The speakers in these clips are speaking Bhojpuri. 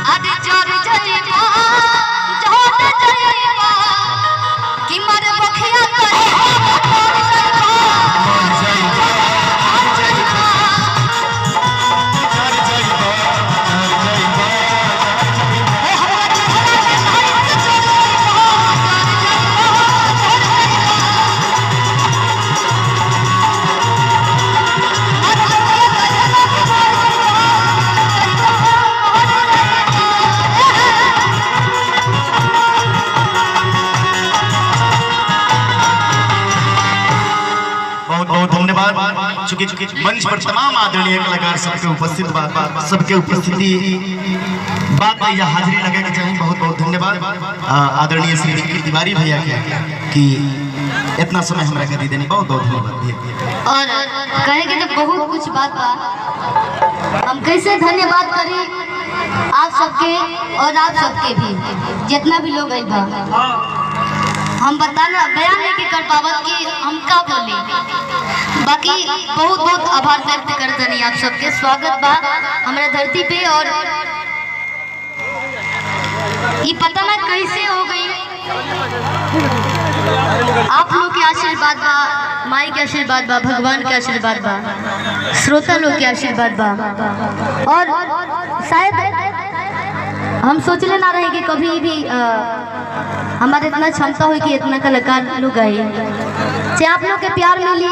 अरे जोर जजीबा जोर जजीबा कि मर बखिया करे चूंकि मंच पर तमाम आदरणीय कलाकार सबके उपस्थित सबके उपस्थिति बात या हाजिरी लगे के चाहिए। बहुत बहुत धन्यवाद आदरणीय श्री रिंकी तिवारी भैया के कि इतना समय हमरा के दी देनी। बहुत बहुत धन्यवाद भैया। और कहेंगे तो बहुत कुछ बात बा, हम कैसे धन्यवाद करें आप सबके और आप सबके भी जितना भी लोग आई बा हम बताना बयान नहीं कर पावत कि हम का बोले। बाकी बहुत बहुत आभार व्यक्त करते नहीं आप सबके। स्वागत बा हमारे धरती पे और ये पता ना कैसे हो गई। आप लोग के आशीर्वाद बा, माई के आशीर्वाद बा, भगवान के आशीर्वाद बा, श्रोता लोग के आशीर्वाद बा और शायद हम सोचले ना रहे कि कभी भी हमारे इतना क्षमता हो कि इतना कलाकार लोग आए। चाहे आप लोग के प्यार मिली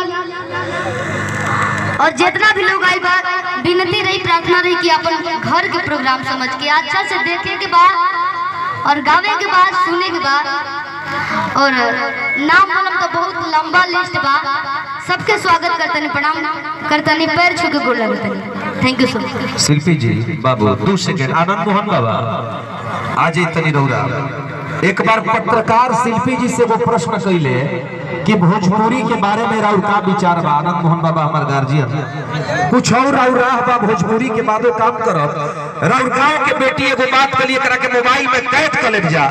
और जितना भी लोग आए बात विनती रही, प्रार्थना रही कि अपन घर के प्रोग्राम समझ के अच्छा से देखे के बाद और गावे के बाद सुने के बाद और नाम बोलम तो बहुत लंबा लिस्ट बा। सबके स्वागत करतनी, प्रणाम करतनी, पैर छू के गोड़ लगतनी। Thank you so much. शिल्पी जी बाबू 2 सेकंड। आनंद मोहन बाबा आज तनी रौरा एक बार पत्रकार शिल्पी जी से वो प्रश्न कैले कि भोजपुरी के बारे में राउर का विचार बा। आनंद मोहन बाबा हमार गार्जियन कुछ और राउर राह बा भोजपुरी के बादो काम करब। राउर गांव के बेटी एगो बात कली एकरा के मोबाइल में कैद कर ले जा।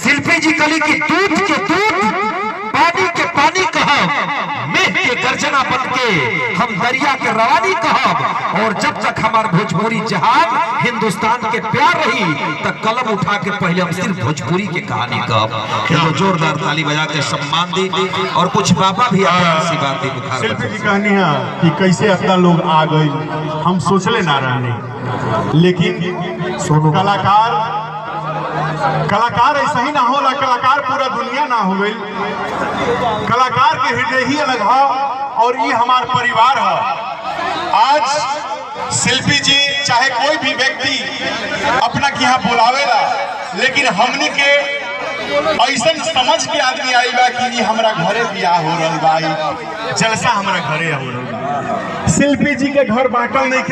शिल्पी जी कली कि दूध के दूध पानी के पानी कहब, मेघ के गर्जना बन के हम दरिया के रवानी कहब और जब तक हमार भोजपुरी जहाज हिंदुस्तान के प्यार रही तब कलम उठा के पहले हम सिर्फ भोजपुरी के कहानी कहब। एगो जोरदार ताली बजा के सम्मान दी और कुछ बाबा भी आशीर्वाद बात दी। बुखार शिल्पी जी कहनी है कि कैसे अपना लोग आ गए, हम सोचले ना रहने, लेकिन कलाकार ऐसा ही ना होला। कलाकार पूरा दुनिया ना हो गई। कलाकार के हृदय ही अलग है और ये हमार परिवार है। आज शिल्पी जी चाहे कोई भी व्यक्ति अपना के यहाँ बुलावेला, लेकिन हमनी के ऐसा समझ के आदमी आई बा कि हमारा घरे बियाह हो रहा बा, जलसा हमारा घरे हो रहा। शिल्पी जी के घर बांटल नहीं।